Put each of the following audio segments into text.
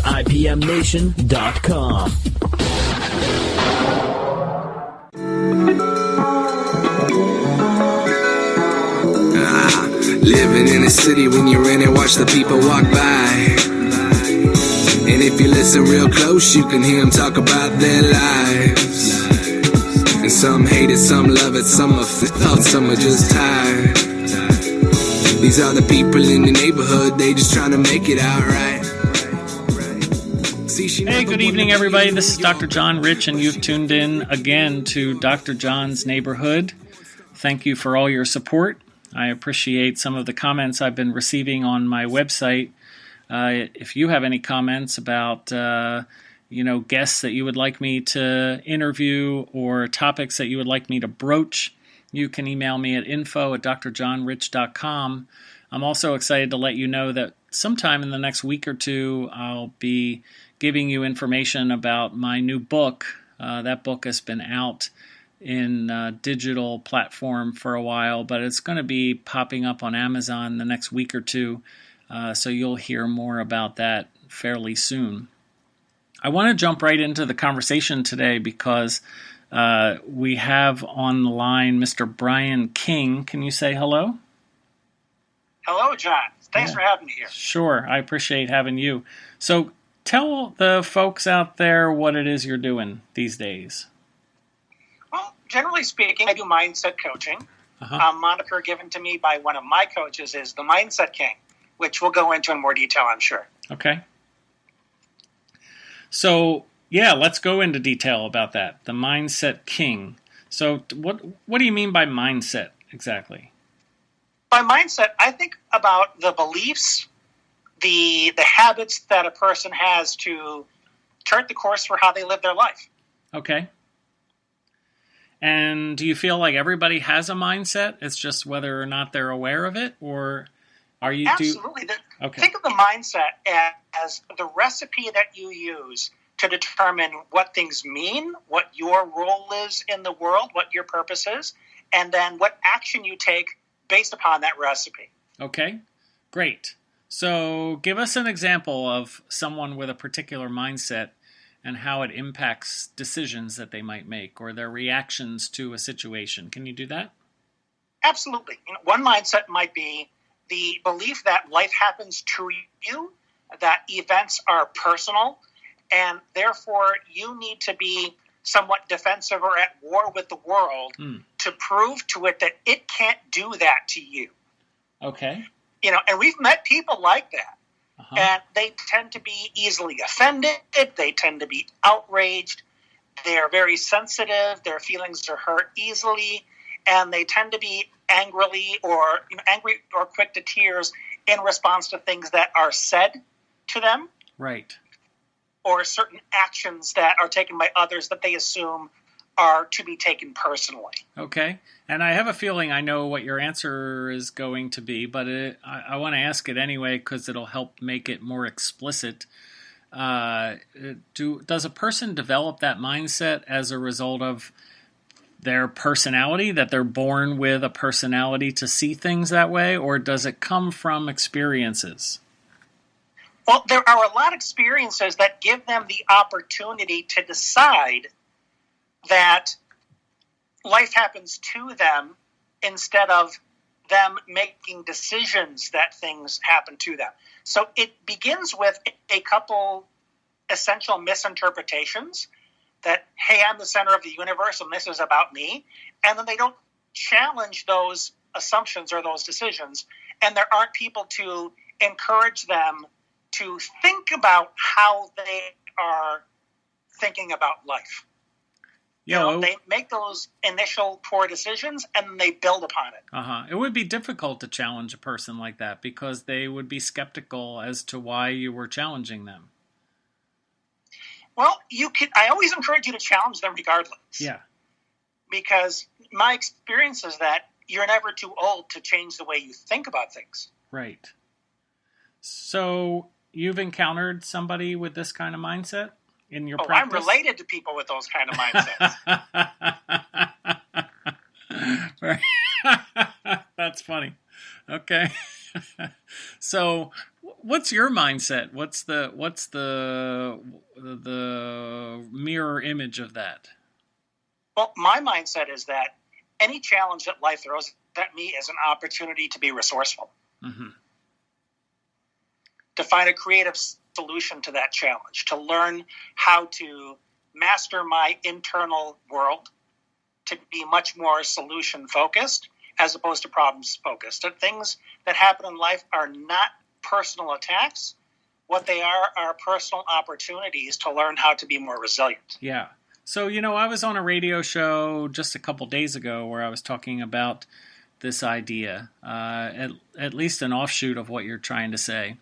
IPMNation.com. Living in a city, when you're in it, watch the people walk by. And if you listen real close, you can hear them talk about their lives. And some hate it, some love it, some are felt, some are just tired. These are the people in the neighborhood, they just trying to make it out right. Hey, good evening, everybody. This is Dr. John Rich, and you've tuned in again to Dr. John's Neighborhood. Thank you for all your support. I appreciate some of the comments I've been receiving on my website. If you have any comments about, guests that you would like me to interview or topics that you would like me to broach, you can email me at info@drjohnrich.com. I'm also excited to let you know that sometime in the next week or two, I'll be giving you information about my new book. That book has been out in digital platform for a while, but it's going to be popping up on Amazon the next week or two, so you'll hear more about that fairly soon. I want to jump right into the conversation today because we have on the line Mr. Brian King. Can you say hello? Hello, John. Thanks for having me here. Sure, I appreciate having you. So tell the folks out there what it is you're doing these days. Well, generally speaking, I do mindset coaching. A moniker given to me by one of my coaches is the Mindset King, which we'll go into in more detail, I'm sure. Okay. So, yeah, let's go into detail about that. The Mindset King. So what do you mean by mindset exactly? By mindset, I think about the beliefs, the habits that a person has to chart the course for how they live their life. Okay. And do you feel like everybody has a mindset? It's just whether or not they're aware of it, or are you? Absolutely. Think of the mindset as the recipe that you use to determine what things mean, what your role is in the world, what your purpose is, and then what action you take based upon that recipe. Okay, great. So give us an example of someone with a particular mindset and how it impacts decisions that they might make or their reactions to a situation. Can you do that? Absolutely. One mindset might be the belief that life happens to you, that events are personal, and therefore you need to be somewhat defensive or at war with the world to prove to it that it can't do that to you. Okay. And we've met people like that. And they tend to be easily offended. They tend to be outraged. They're very sensitive. Their feelings are hurt easily. And they tend to be angry or quick to tears in response to things that are said to them. Right. Or certain actions that are taken by others that they assume are to be taken personally. Okay. And I have a feeling I know what your answer is going to be, but I want to ask it anyway because it'll help make it more explicit. Does a person develop that mindset as a result of their personality, that they're born with a personality to see things that way, or does it come from experiences? Well, there are a lot of experiences that give them the opportunity to decide that life happens to them instead of them making decisions that things happen to them. So it begins with a couple essential misinterpretations that, hey, I'm the center of the universe and this is about me. And then they don't challenge those assumptions or those decisions. And there aren't people to encourage them to think about how they are thinking about life. They make those initial poor decisions and they build upon it. It would be difficult to challenge a person like that because they would be skeptical as to why you were challenging them. Well, I always encourage you to challenge them regardless. Yeah. Because my experience is that you're never too old to change the way you think about things. Right. So you've encountered somebody with this kind of mindset in your practice? I'm related to people with those kind of mindsets. That's funny. Okay. So what's your mindset? What's the mirror image of that? Well, my mindset is that any challenge that life throws at me is an opportunity to be resourceful, Mm-hmm. to find a creative solution to that challenge, to learn how to master my internal world, to be much more solution focused as opposed to problems focused. And things that happen in life are not personal attacks. What they are personal opportunities to learn how to be more resilient. Yeah. So, I was on a radio show just a couple days ago where I was talking about this idea, at least an offshoot of what you're trying to say.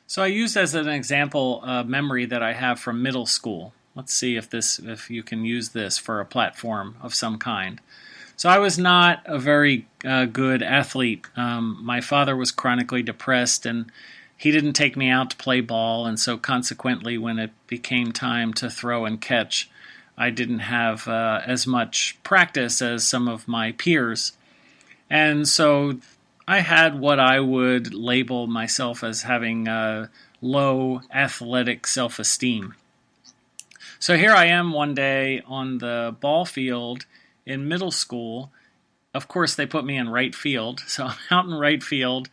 So I used as an example a memory that I have from middle school. Let's see if you can use this for a platform of some kind. So I was not a very good athlete. My father was chronically depressed, and he didn't take me out to play ball, and so consequently, when it became time to throw and catch, I didn't have as much practice as some of my peers. And so I had what I would label myself as having low athletic self-esteem. So here I am one day on the ball field in middle school. Of course, they put me in right field. So I'm out in right field.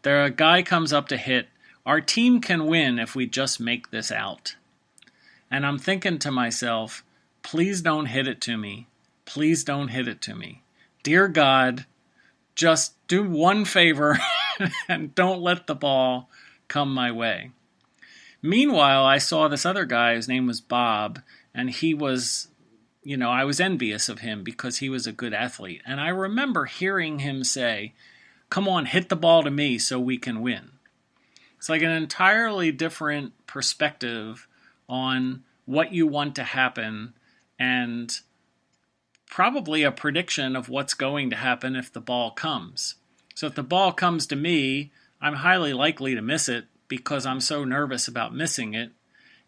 A guy comes up to hit. Our team can win if we just make this out. And I'm thinking to myself, please don't hit it to me. Please don't hit it to me. Dear God, just do one favor and don't let the ball come my way. Meanwhile, I saw this other guy, his name was Bob, and he was, I was envious of him because he was a good athlete. And I remember hearing him say, come on, hit the ball to me so we can win. It's like an entirely different perspective on what you want to happen and probably a prediction of what's going to happen if the ball comes. So if the ball comes to me, I'm highly likely to miss it because I'm so nervous about missing it.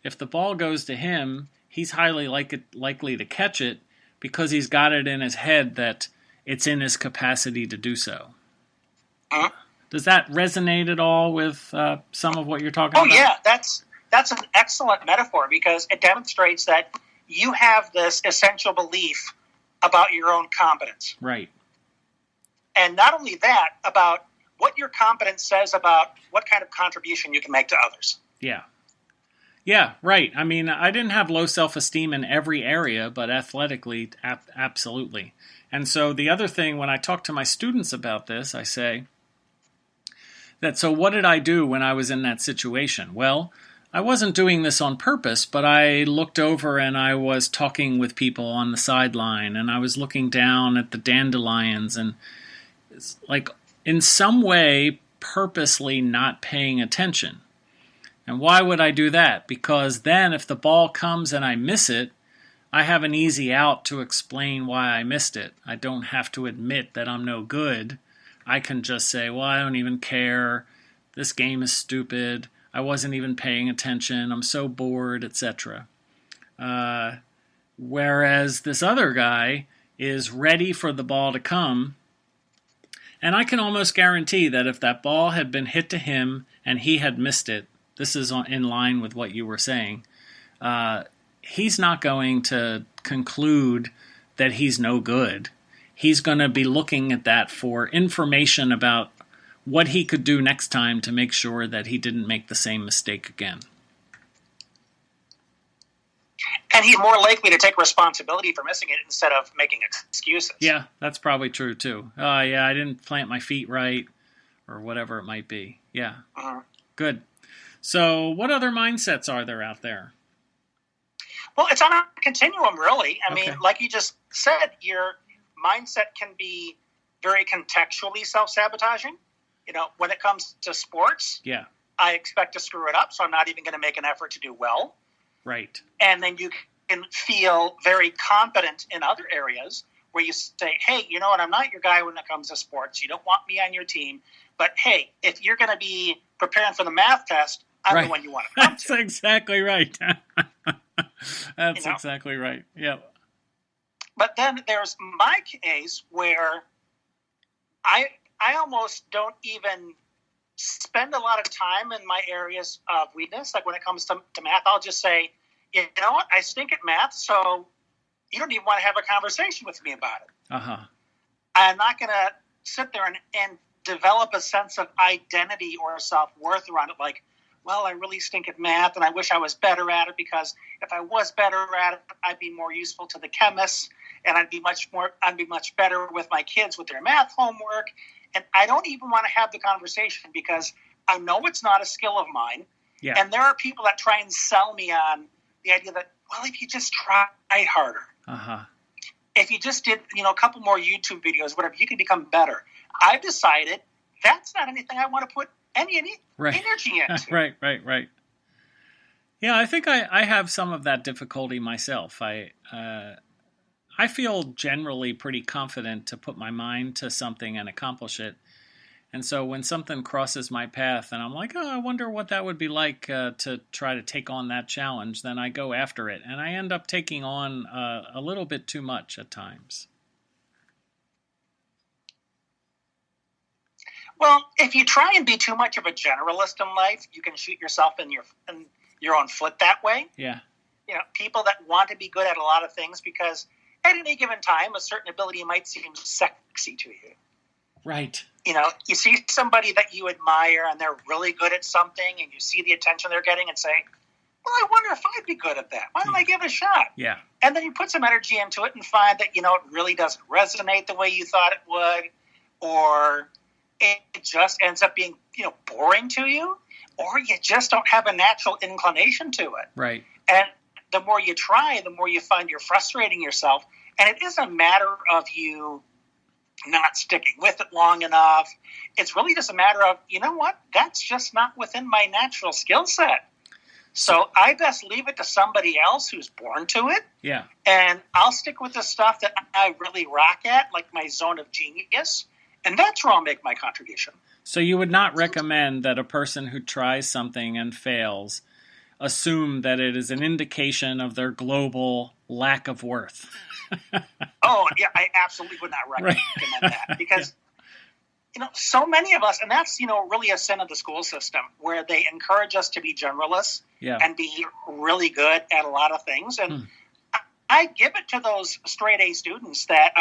If the ball goes to him, he's highly likely to catch it because he's got it in his head that it's in his capacity to do so. Does that resonate at all with some of what you're talking about? Oh, yeah. That's an excellent metaphor because it demonstrates that you have this essential belief about your own competence. Right. And not only that, about what your competence says about what kind of contribution you can make to others. Yeah. Yeah, right. I mean, I didn't have low self-esteem in every area, but athletically, absolutely. And so the other thing, when I talk to my students about this, I say that, so what did I do when I was in that situation? Well, I wasn't doing this on purpose, but I looked over and I was talking with people on the sideline, and I was looking down at the dandelions and it's like in some way purposely not paying attention. And why would I do that? Because then if the ball comes and I miss it, I have an easy out to explain why I missed it. I don't have to admit that I'm no good. I can just say, well, I don't even care. This game is stupid. I wasn't even paying attention. I'm so bored, etc. Whereas this other guy is ready for the ball to come. And I can almost guarantee that if that ball had been hit to him and he had missed it, this is in line with what you were saying, he's not going to conclude that he's no good. He's going to be looking at that for information about what he could do next time to make sure that he didn't make the same mistake again. And he's more likely to take responsibility for missing it instead of making excuses. Yeah, that's probably true too. Yeah, I didn't plant my feet right, or whatever it might be. Yeah, Good. So what other mindsets are there out there? Well, it's on a continuum, really. I mean, like you just said, your mindset can be very contextually self-sabotaging. When it comes to sports, I expect to screw it up, so I'm not even going to make an effort to do well. Right. And then you can feel very competent in other areas where you say, hey, you know what, I'm not your guy when it comes to sports. You don't want me on your team. But, hey, if you're going to be preparing for the math test, I'm the one you want to come to. That's exactly right. That's exactly right. Yeah. But then there's my case where I almost don't even spend a lot of time in my areas of weakness. Like when it comes to math, I'll just say, you know what, I stink at math, so you don't even want to have a conversation with me about it. Uh-huh. I'm not going to sit there and develop a sense of identity or self-worth around it. Like, well, I really stink at math and I wish I was better at it, because if I was better at it, I'd be more useful to the chemists and I'd be much better with my kids with their math homework. And I don't even want to have the conversation because I know it's not a skill of mine. Yeah. And there are people that try and sell me on the idea that, well, if you just tried harder, if you just did, a couple more YouTube videos, whatever, you can become better. I've decided that's not anything I want to put any energy into. Right. Yeah, I think I have some of that difficulty myself. I feel generally pretty confident to put my mind to something and accomplish it. And so when something crosses my path and I'm like, oh, I wonder what that would be like to try to take on that challenge, then I go after it. And I end up taking on a little bit too much at times. Well, if you try and be too much of a generalist in life, you can shoot yourself in your own foot that way. Yeah. People that want to be good at a lot of things because at any given time, a certain ability might seem sexy to you. Right. You see somebody that you admire and they're really good at something and you see the attention they're getting and say, well, I wonder if I'd be good at that. Why don't I give it a shot? Yeah. And then you put some energy into it and find that, it really doesn't resonate the way you thought it would, or it just ends up being, boring to you, or you just don't have a natural inclination to it. Right. And the more you try, the more you find you're frustrating yourself. And it isn't a matter of you not sticking with it long enough. It's really just a matter of, that's just not within my natural skill set. So I best leave it to somebody else who's born to it. Yeah. And I'll stick with the stuff that I really rock at, like my zone of genius. And that's where I'll make my contribution. So you would not recommend that a person who tries something and fails assume that it is an indication of their global lack of worth. Oh, yeah, I absolutely would not recommend that because, so many of us, and that's, really a sin of the school system where they encourage us to be generalists and be really good at a lot of things. And I give it to those straight A students that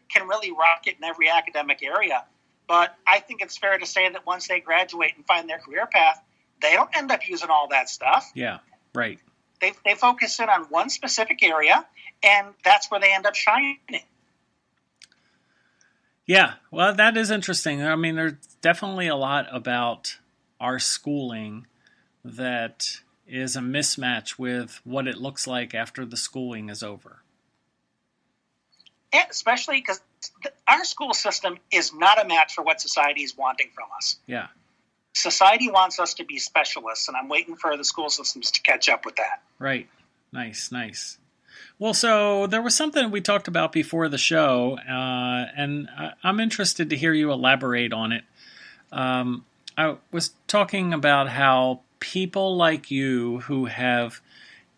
can really rock it in every academic area. But I think it's fair to say that once they graduate and find their career path, they don't end up using all that stuff. Yeah, right. They focus in on one specific area, and that's where they end up shining. Yeah, well, that is interesting. I mean, there's definitely a lot about our schooling that is a mismatch with what it looks like after the schooling is over. And especially because our school system is not a match for what society is wanting from us. Yeah. Society wants us to be specialists, and I'm waiting for the school systems to catch up with that. Right. Nice. Well, so there was something we talked about before the show, and I'm interested to hear you elaborate on it. I was talking about how people like you who have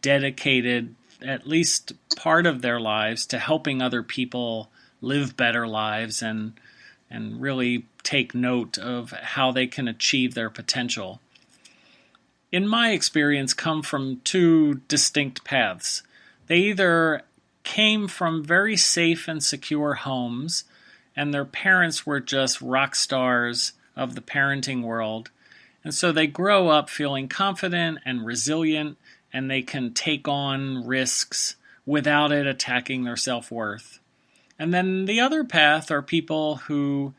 dedicated at least part of their lives to helping other people live better lives and really take note of how they can achieve their potential, in my experience, come from two distinct paths. They either came from very safe and secure homes, and their parents were just rock stars of the parenting world, and so they grow up feeling confident and resilient, and they can take on risks without it attacking their self-worth. And then the other path are people who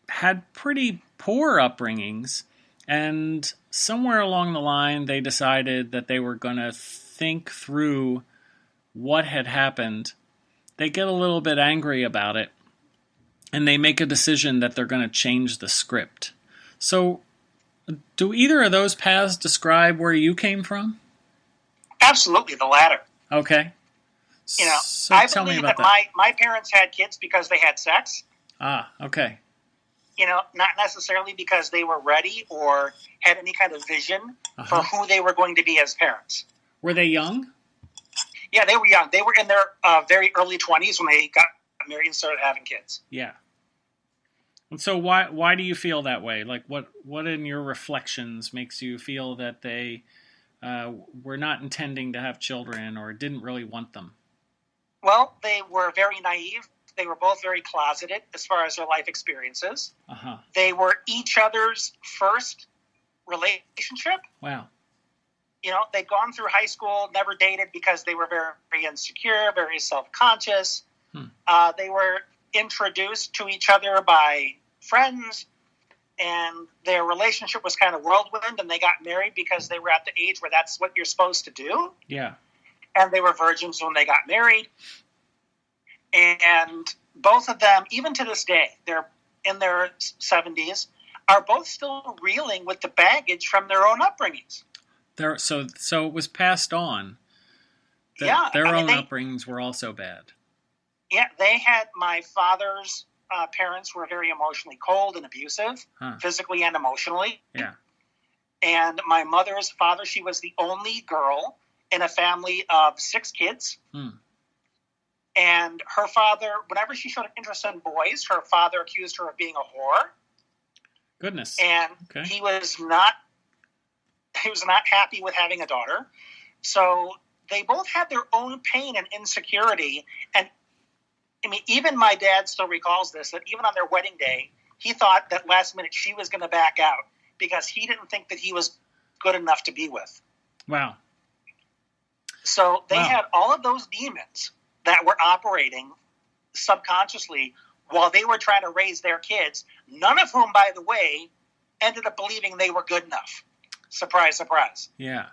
had pretty poor upbringings, and somewhere along the line they decided that they were going to think through what had happened. They get a little bit angry about it, and they make a decision that they're going to change the script. So, do either of those paths describe where you came from? Absolutely, the latter. Okay. So I tell me believe about that my parents had kids because they had sex. Ah, okay. Not necessarily because they were ready or had any kind of vision for who they were going to be as parents. Were they young? Yeah, they were young. They were in their very early 20s when they got married and started having kids. Yeah. And so why do you feel that way? Like what in your reflections makes you feel that they were not intending to have children or didn't really want them? Well, they were very naive. They were both very closeted as far as their life experiences. Uh-huh. They were each other's first relationship. Wow. You know, they'd gone through high school, never dated because they were very insecure, very self-conscious. They were introduced to each other by friends, and their relationship was kind of whirlwind, and they got married because they were at the age where that's what you're supposed to do. Yeah. And they were virgins when they got married. And both of them, even to this day, they're in their 70s, are both still reeling with the baggage from their own upbringings. So it was passed on. Their own upbringings were also bad. Yeah, they had my father's parents were very emotionally cold and abusive, physically and emotionally. Yeah. And my mother's father, she was the only girl in a family of 6 kids. And her father, whenever she showed an interest in boys, her father accused her of being a whore. Goodness. And okay. he was not happy with having a daughter. So they both had their own pain and insecurity. And I mean, even my dad still recalls this, that even on their wedding day, he thought that last minute she was going to back out because he didn't think that he was good enough to be with. Wow. So they had all of those demons that were operating subconsciously while they were trying to raise their kids, none of whom, by the way, ended up believing they were good enough. Surprise, surprise. Yeah.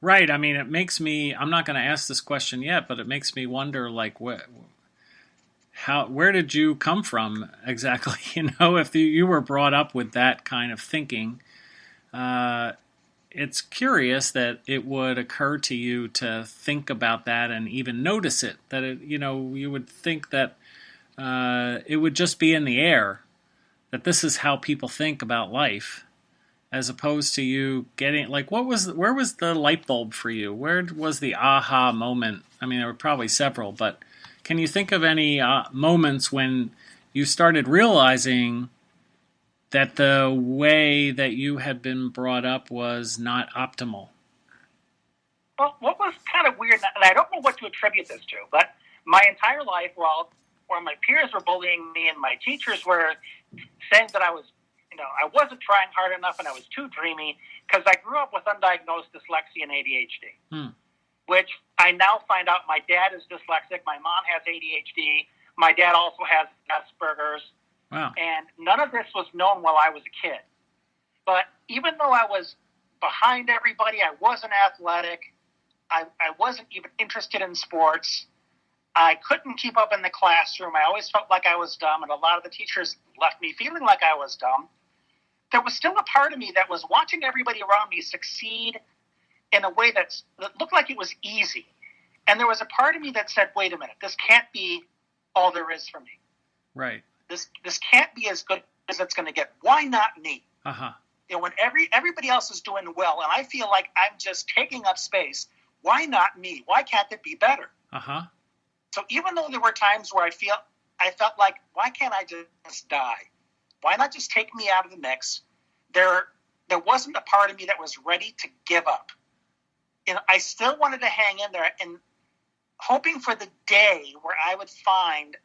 Right. I mean, it makes me, I'm not going to ask this question yet, but it makes me wonder, like, where did you come from exactly? You know, if you were brought up with that kind of thinking, it's curious that it would occur to you to think about that and even notice it, that it, you know, you would think that it would just be in the air, that this is how people think about life, as opposed to you getting, like, where was the light bulb for you? Where was the aha moment? I mean, there were probably several, but can you think of any moments when you started realizing that the way that you had been brought up was not optimal? Well, what was kind of weird, and I don't know what to attribute this to, but my entire life, while my peers were bullying me and my teachers were saying that I was, you know, I wasn't trying hard enough and I was too dreamy, because I grew up with undiagnosed dyslexia and ADHD, which I now find out my dad is dyslexic, my mom has ADHD, my dad also has Asperger's. Wow. And none of this was known while I was a kid. But even though I was behind everybody, I wasn't athletic, I wasn't even interested in sports, I couldn't keep up in the classroom, I always felt like I was dumb, and a lot of the teachers left me feeling like I was dumb. There was still a part of me that was watching everybody around me succeed in a way that looked like it was easy. And there was a part of me that said, wait a minute, this can't be all there is for me. Right. This can't be as good as it's going to get. Why not me? Uh-huh. You know, when everybody else is doing well, and I feel like I'm just taking up space, why not me? Why can't it be better? Uh-huh. So even though there were times where I felt like, why can't I just die? Why not just take me out of the mix? There wasn't a part of me that was ready to give up. You know, I still wanted to hang in there and hoping for the day where I would find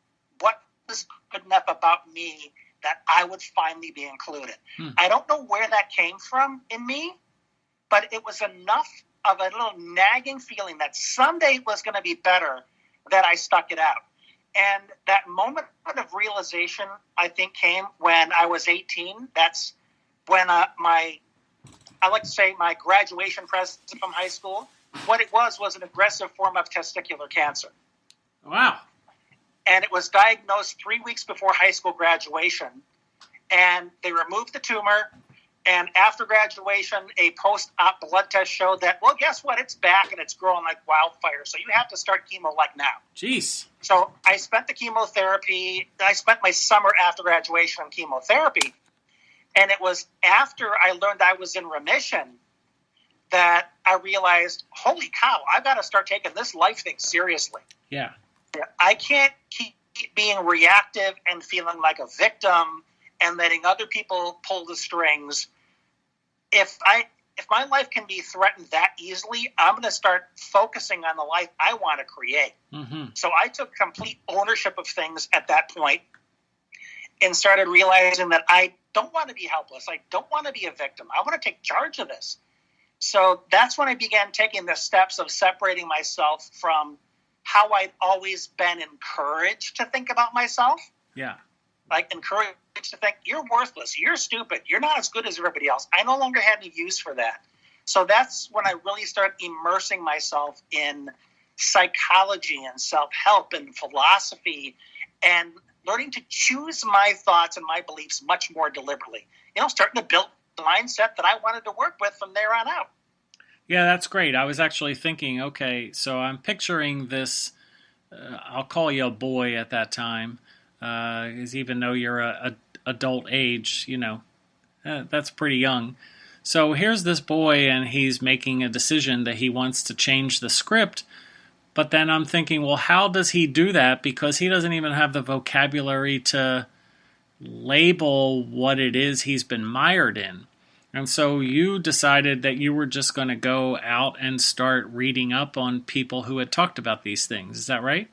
what was good enough about me that I would finally be included. I don't know where that came from in me, but it was enough of a little nagging feeling that someday it was going to be better that I stuck it out. And that moment of realization, I think, came when I was 18. That's when I like to say my graduation present from high school, what it was an aggressive form of testicular cancer. Wow. And it was diagnosed 3 weeks before high school graduation. And they removed the tumor. And after graduation, a post-op blood test showed that, well, guess what? It's back and it's growing like wildfire. So you have to start chemo like now. Jeez. So I spent the chemotherapy. I spent my summer after graduation on chemotherapy. And it was after I learned I was in remission that I realized, holy cow, I've got to start taking this life thing seriously. Yeah. I can't keep being reactive and feeling like a victim and letting other people pull the strings, if my life can be threatened that easily, I'm going to start focusing on the life I want to create. Mm-hmm. So I took complete ownership of things at that point and started realizing that I don't want to be helpless. I don't want to be a victim. I want to take charge of this. So that's when I began taking the steps of separating myself from how I'd always been encouraged to think about myself. Yeah. Like encouraged to think, you're worthless, you're stupid, you're not as good as everybody else. I no longer had any use for that. So that's when I really started immersing myself in psychology and self-help and philosophy and learning to choose my thoughts and my beliefs much more deliberately. Starting to build the mindset that I wanted to work with from there on out. Yeah, that's great. I was actually thinking, okay, so I'm picturing this, I'll call you a boy at that time, because even though you're a adult age, that's pretty young. So here's this boy, and he's making a decision that he wants to change the script. But then I'm thinking, well, how does he do that? Because he doesn't even have the vocabulary to label what it is he's been mired in. And so you decided that you were just going to go out and start reading up on people who had talked about these things. Is that right?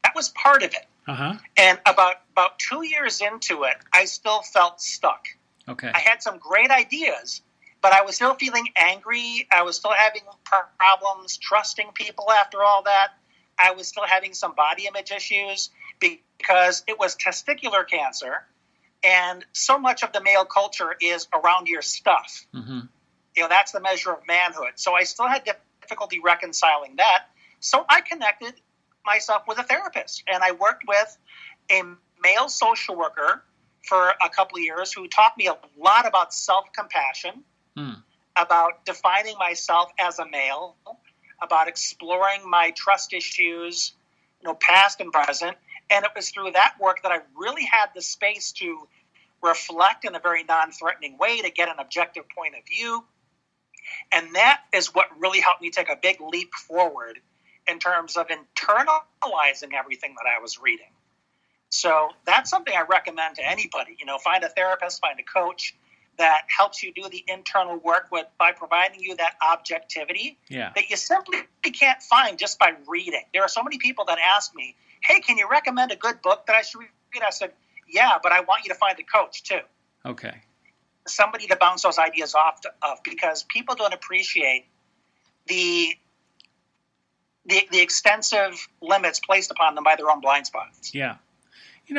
That was part of it. Uh-huh. And about 2 years into it, I still felt stuck. Okay. I had some great ideas, but I was still feeling angry. I was still having problems trusting people after all that. I was still having some body image issues because it was testicular cancer. And so much of the male culture is around your stuff. Mm-hmm. That's the measure of manhood. So I still had difficulty reconciling that. So I connected myself with a therapist. And I worked with a male social worker for a couple of years who taught me a lot about self-compassion, about defining myself as a male, about exploring my trust issues, past and present. And it was through that work that I really had the space to reflect in a very non-threatening way, to get an objective point of view. And that is what really helped me take a big leap forward in terms of internalizing everything that I was reading. So that's something I recommend to anybody. Find a therapist, find a coach that helps you do the internal work by providing you that objectivity that you simply can't find just by reading. There are so many people that ask me, hey, can you recommend a good book that I should read? I said, yeah, but I want you to find a coach too. Okay. Somebody to bounce those ideas off of, because people don't appreciate the extensive limits placed upon them by their own blind spots. Yeah.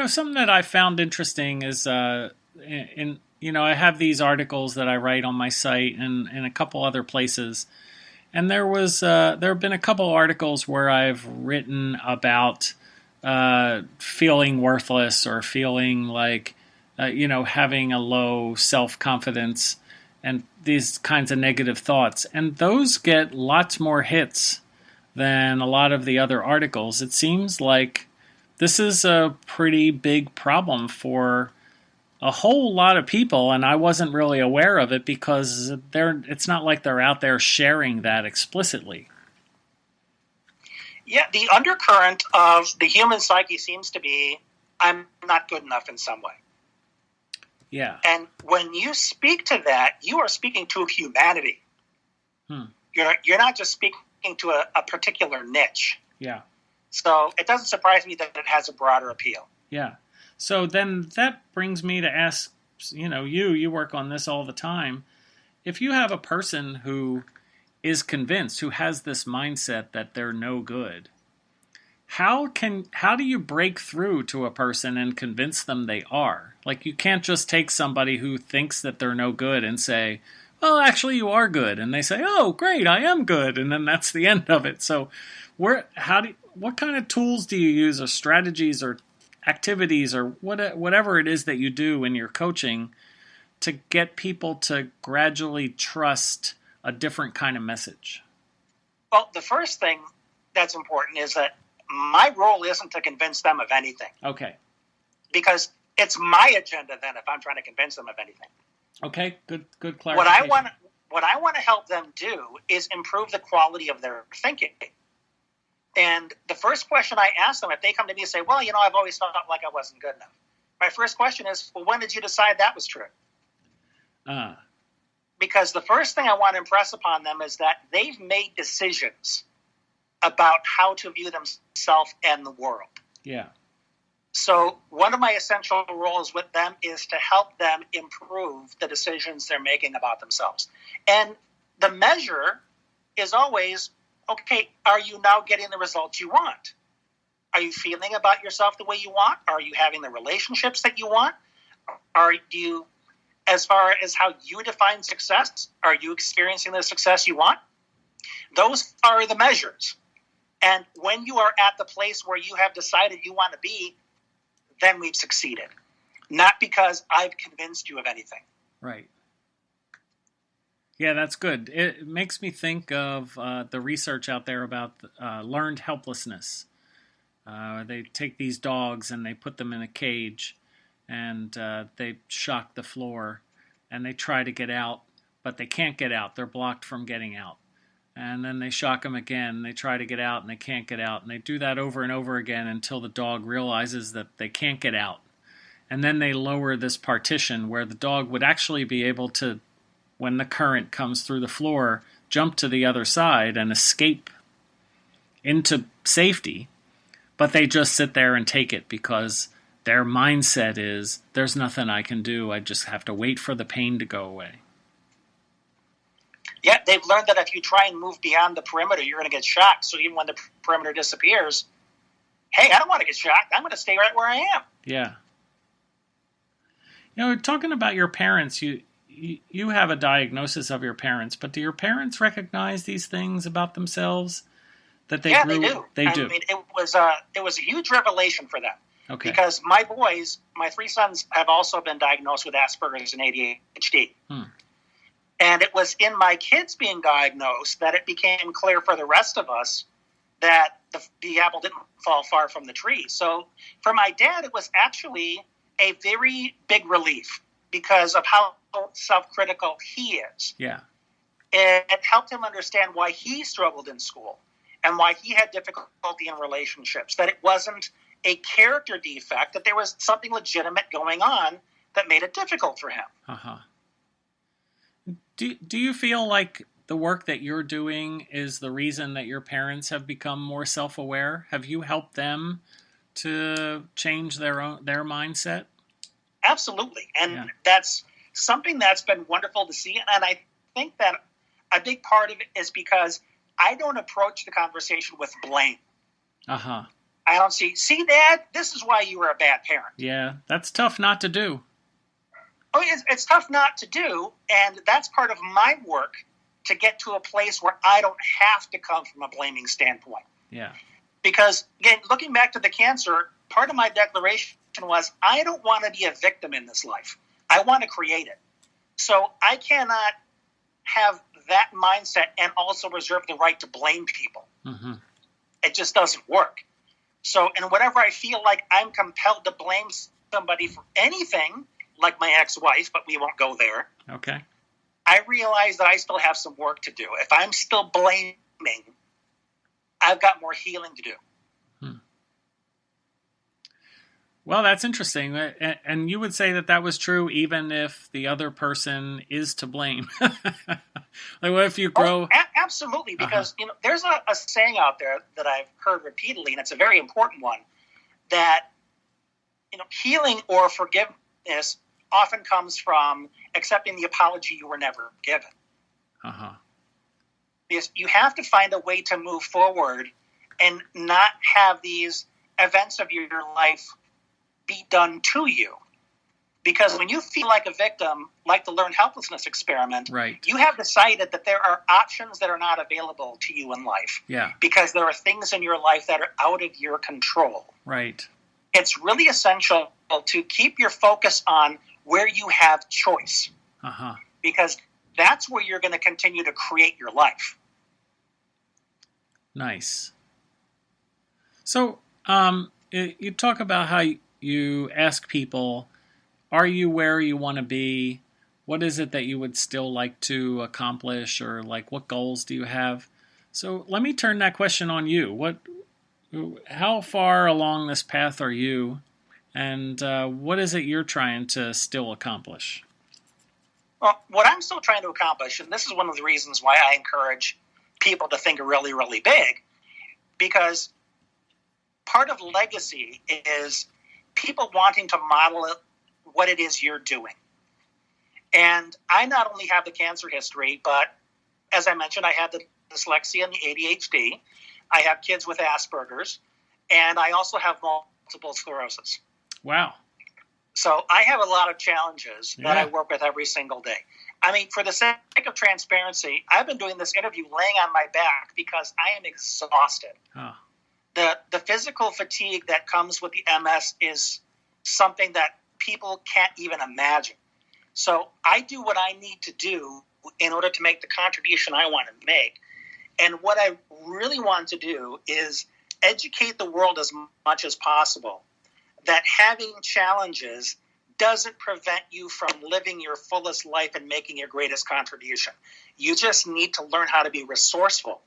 Something that I found interesting is, I have these articles that I write on my site and a couple other places. And there have been a couple articles where I've written about feeling worthless or feeling like, having a low self-confidence and these kinds of negative thoughts. And those get lots more hits than a lot of the other articles. It seems like this is a pretty big problem for a whole lot of people, and I wasn't really aware of it because it's not like they're out there sharing that explicitly. Yeah, the undercurrent of the human psyche seems to be, I'm not good enough in some way. Yeah. And when you speak to that, you are speaking to humanity. You're not just speaking to a particular niche. Yeah. So it doesn't surprise me that it has a broader appeal. Yeah. So then that brings me to ask, you work on this all the time. If you have a person who is convinced, who has this mindset that they're no good, how do you break through to a person and convince them they are? Like, you can't just take somebody who thinks that they're no good and say, well, actually you are good. And they say, oh, great, I am good. And then that's the end of it. So what kind of tools do you use, or strategies or activities or whatever it is that you do in your coaching to get people to gradually trust a different kind of message? Well, the first thing that's important is that my role isn't to convince them of anything. Okay. Because it's my agenda then if I'm trying to convince them of anything. Okay, good clarification. What I want to help them do is improve the quality of their thinking. And the first question I ask them, if they come to me and say, well, I've always felt like I wasn't good enough. My first question is, well, when did you decide that was true? Because the first thing I want to impress upon them is that they've made decisions about how to view themselves and the world. Yeah. So one of my essential roles with them is to help them improve the decisions they're making about themselves. And the measure is always, okay, are you now getting the results you want? Are you feeling about yourself the way you want? Are you having the relationships that you want? As far as how you define success, are you experiencing the success you want? Those are the measures. And when you are at the place where you have decided you want to be, then we've succeeded. Not because I've convinced you of anything. Right. Yeah, that's good. It makes me think of the research out there about learned helplessness. They take these dogs and they put them in a cage, and they shock the floor, and they try to get out, but they can't get out. They're blocked from getting out. And then they shock them again. They try to get out, and they can't get out. And they do that over and over again until the dog realizes that they can't get out. And then they lower this partition where the dog would actually be able to, when the current comes through the floor, jump to the other side and escape into safety. But they just sit there and take it because their mindset is, there's nothing I can do. I just have to wait for the pain to go away. Yeah, they've learned that if you try and move beyond the perimeter, you're going to get shocked. So even when the perimeter disappears, hey, I don't want to get shocked. I'm going to stay right where I am. Yeah. Talking about your parents, you have a diagnosis of your parents, but do your parents recognize these things about themselves that they grew? They do. They do. I mean, it was a huge revelation for them. Okay. Because my boys, my three sons, have also been diagnosed with Asperger's and ADHD. And it was in my kids being diagnosed that it became clear for the rest of us that the apple didn't fall far from the tree. So for my dad, it was actually a very big relief because of how self-critical he is. Yeah. It helped him understand why he struggled in school and why he had difficulty in relationships, that it wasn't a character defect, that there was something legitimate going on that made it difficult for him. Uh-huh. Do you feel like the work that you're doing is the reason that your parents have become more self-aware? Have you helped them to change their mindset? Absolutely. And that's something that's been wonderful to see. And I think that a big part of it is because I don't approach the conversation with blame. Uh-huh. I don't see, Dad, this is why you were a bad parent. Yeah, that's tough not to do. Oh, it's tough not to do, and that's part of my work to get to a place where I don't have to come from a blaming standpoint. Yeah. Because, again, looking back to the cancer, part of my declaration was I don't want to be a victim in this life. I want to create it. So I cannot have that mindset and also reserve the right to blame people. Mm-hmm. It just doesn't work. So, and whenever I feel like I'm compelled to blame somebody for anything, like my ex-wife, but we won't go there. Okay. I realize that I still have some work to do. If I'm still blaming, I've got more healing to do. Well, that's interesting. And you would say that was true even if the other person is to blame. Like, what if you grow... Absolutely, because there's a saying out there that I've heard repeatedly, and it's a very important one, that healing or forgiveness often comes from accepting the apology you were never given. Uh-huh. Because you have to find a way to move forward and not have these events of your life be done to you. Because when you feel like a victim, like the learned helplessness experiment, right, you have decided that there are options that are not available to you in life. Yeah. Because there are things in your life that are out of your control. Right. It's really essential to keep your focus on where you have choice. Uh-huh. Because that's where you're going to continue to create your life. Nice. So you talk about how you ask people, are you where you want to be? What is it that you would still like to accomplish? Or like, what goals do you have? So let me turn that question on you. How far along this path are you, and what is it you're trying to still accomplish? Well, what I'm still trying to accomplish, and this is one of the reasons why I encourage people to think really, really big, because part of legacy is people wanting to model what it is you're doing. And I not only have the cancer history, but as I mentioned, I have the dyslexia and the ADHD. I have kids with Asperger's, and I also have multiple sclerosis. Wow. So I have a lot of challenges that I work with every single day. I mean, for the sake of transparency, I've been doing this interview laying on my back because I am exhausted. Oh. The physical fatigue that comes with the MS is something that people can't even imagine. So I do what I need to do in order to make the contribution I want to make. And what I really want to do is educate the world as much as possible that having challenges doesn't prevent you from living your fullest life and making your greatest contribution. You just need to learn how to be resourceful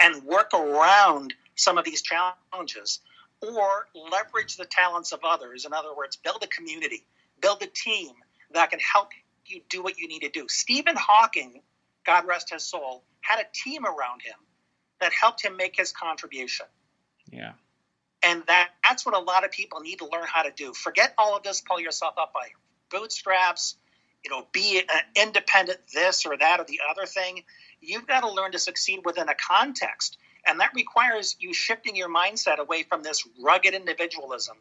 and work around some of these challenges or leverage the talents of others. In other words, build a community, build a team that can help you do what you need to do. Stephen Hawking, God rest his soul, had a team around him that helped him make his contribution. Yeah. And that's what a lot of people need to learn how to do. Forget all of this, pull yourself up by your bootstraps, be an independent this or that or the other thing. You've got to learn to succeed within a context. And that requires you shifting your mindset away from this rugged individualism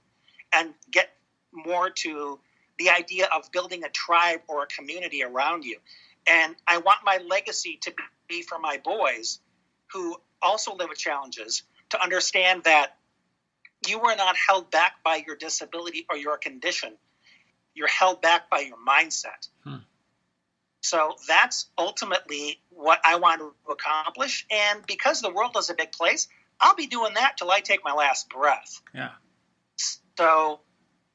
and get more to the idea of building a tribe or a community around you. And I want my legacy to be for my boys who also live with challenges to understand that you are not held back by your disability or your condition. You're held back by your mindset. So that's ultimately what I want to accomplish. And because the world is a big place, I'll be doing that till I take my last breath. Yeah. So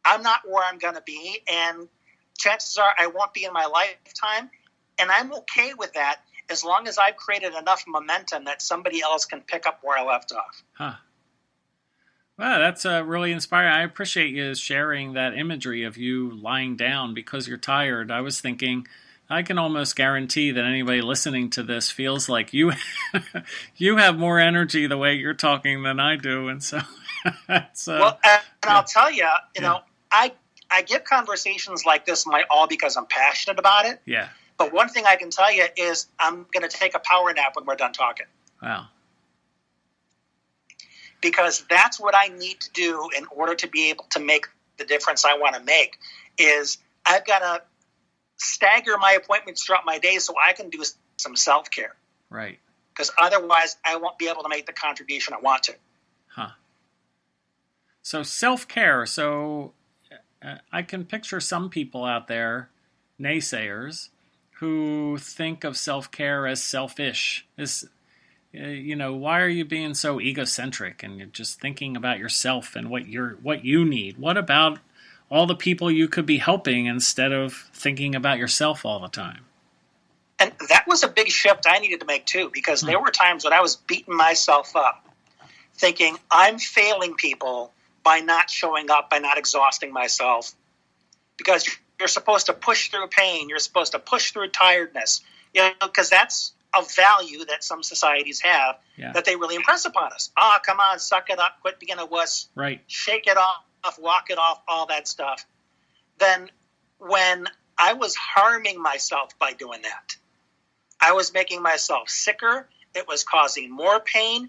I'm not where I'm going to be. And chances are I won't be in my lifetime. And I'm okay with that as long as I've created enough momentum that somebody else can pick up where I left off. Huh. Wow, that's really inspiring. I appreciate you sharing that imagery of you lying down because you're tired. I was thinking, I can almost guarantee that anybody listening to this feels like you you have more energy the way you're talking than I do. And so I'll tell you, I give conversations like this my all because I'm passionate about it. Yeah. But one thing I can tell you is I'm going to take a power nap when we're done talking. Wow. Because that's what I need to do in order to be able to make the difference I want to make is I've got to stagger my appointments throughout my day so I can do some self-care. Right. Because otherwise I won't be able to make the contribution I want to. Huh. So self-care. So I can picture some people out there, naysayers, who think of self-care as selfish. Why are you being so egocentric and you're just thinking about yourself and what you need? What about all the people you could be helping instead of thinking about yourself all the time? And that was a big shift I needed to make too, because there were times when I was beating myself up, thinking I'm failing people by not showing up, by not exhausting myself, because you're supposed to push through pain, you're supposed to push through tiredness, because that's a value that some societies have that they really impress upon us. Oh, come on, suck it up, quit being a wuss, right? Shake it off, walk it off, all that stuff. Then when I was harming myself by doing that, I was making myself sicker. It was causing more pain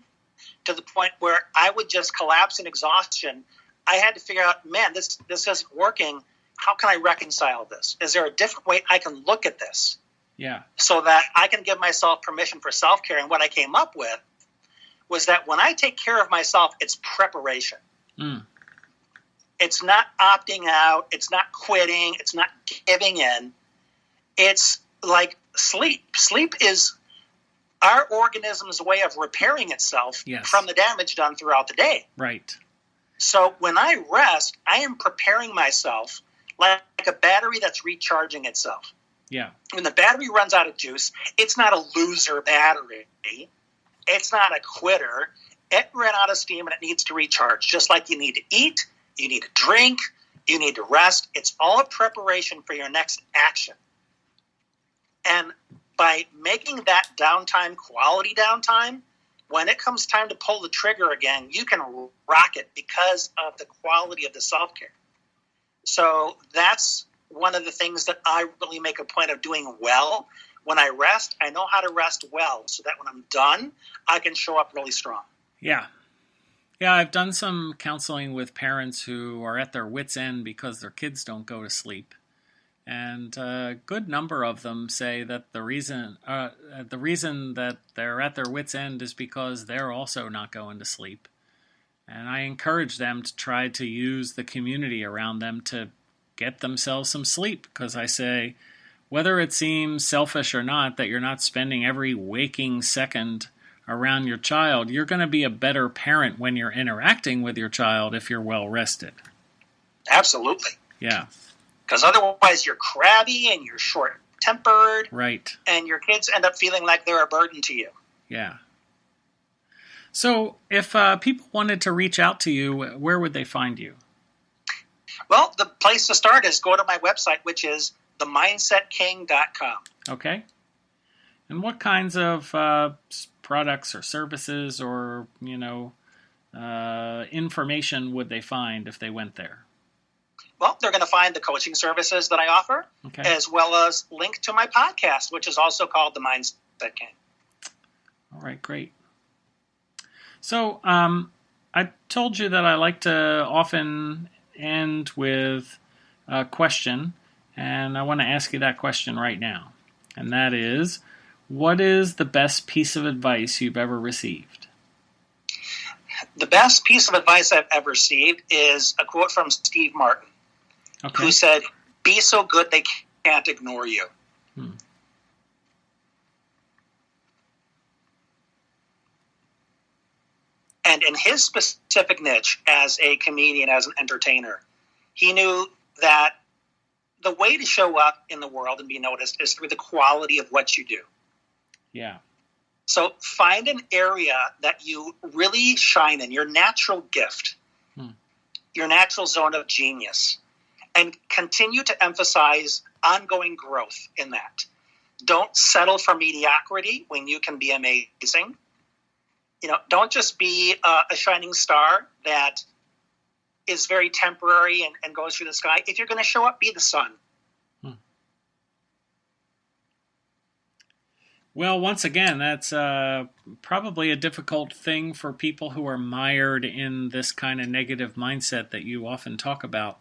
to the point where I would just collapse in exhaustion. I had to figure out, man, this isn't working. How can I reconcile this? Is there a different way I can look at this? Yeah. So that I can give myself permission for self-care. And what I came up with was that when I take care of myself, it's preparation. It's not opting out. It's not quitting. It's not giving in. It's like sleep. Sleep is our organism's way of repairing itself from the damage done throughout the day. Right. So when I rest, I am preparing myself like a battery that's recharging itself. Yeah. When the battery runs out of juice, it's not a loser battery. It's not a quitter. It ran out of steam and it needs to recharge. Just like you need to eat, you need to drink, you need to rest. It's all a preparation for your next action. And by making that downtime quality downtime, when it comes time to pull the trigger again, you can rock it because of the quality of the self-care. So that's one of the things that I really make a point of doing well. When I rest, I know how to rest well so that when I'm done, I can show up really strong. Yeah. Yeah, I've done some counseling with parents who are at their wits' end because their kids don't go to sleep. And a good number of them say that the reason that they're at their wits' end is because they're also not going to sleep. And I encourage them to try to use the community around them to get themselves some sleep, because I say, whether it seems selfish or not that you're not spending every waking second around your child, you're going to be a better parent when you're interacting with your child if you're well rested. Absolutely. Yeah. Because otherwise you're crabby and you're short-tempered. Right. And your kids end up feeling like they're a burden to you. Yeah. So if people wanted to reach out to you, where would they find you? Well, the place to start is go to my website, which is themindsetking.com. Okay. And what kinds of products or services or, information would they find if they went there? Well, they're going to find the coaching services that I offer, as well as link to my podcast, which is also called The Mindset King. All right, great. So I told you that I like to often end with a question, and I want to ask you that question right now. And that is, what is the best piece of advice you've ever received? The best piece of advice I've ever received is a quote from Steve Martin, who said, "Be so good they can't ignore you." And in his specific niche as a comedian, as an entertainer, he knew that the way to show up in the world and be noticed is through the quality of what you do. Yeah. So find an area that you really shine in, your natural gift, your natural zone of genius, and continue to emphasize ongoing growth in that. Don't settle for mediocrity when you can be amazing. Don't just be a shining star that is very temporary and goes through the sky. If you're going to show up, be the sun. Well, once again, that's probably a difficult thing for people who are mired in this kind of negative mindset that you often talk about.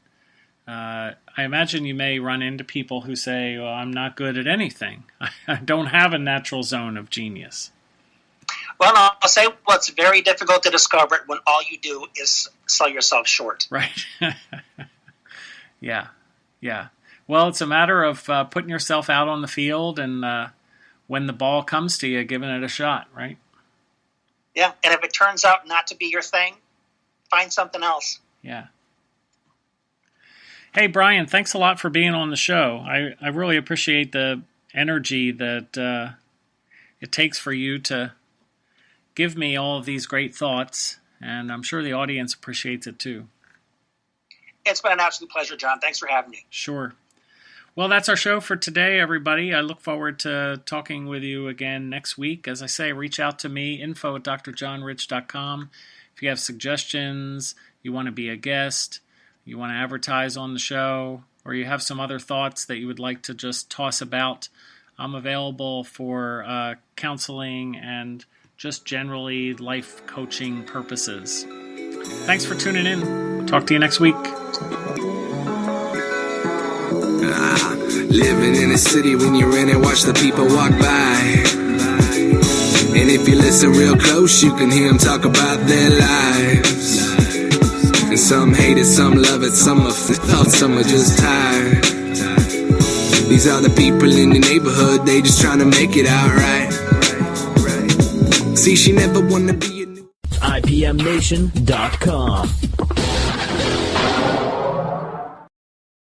I imagine you may run into people who say, well, I'm not good at anything. I don't have a natural zone of genius. Well, I'll say, well, it's very difficult to discover it when all you do is sell yourself short. Right. Yeah. Well, it's a matter of putting yourself out on the field and when the ball comes to you, giving it a shot, right? Yeah, and if it turns out not to be your thing, find something else. Yeah. Hey, Brian, thanks a lot for being on the show. I really appreciate the energy that it takes for you to give me all of these great thoughts, and I'm sure the audience appreciates it too. It's been an absolute pleasure, John. Thanks for having me. Sure. Well, that's our show for today, everybody. I look forward to talking with you again next week. As I say, reach out to me, info@drjohnrich.com. If you have suggestions, you want to be a guest, you want to advertise on the show, or you have some other thoughts that you would like to just toss about, I'm available for counseling and just generally life coaching purposes. Thanks for tuning in. Talk to you next week. Living in a city, when you're in it, watch the people walk by. And if you listen real close, you can hear them talk about their lives. And some hate it, some love it, some are thought, some are just tired. These are the people in the neighborhood, they just trying to make it out right. See, she never wanna be a new IPMNation.com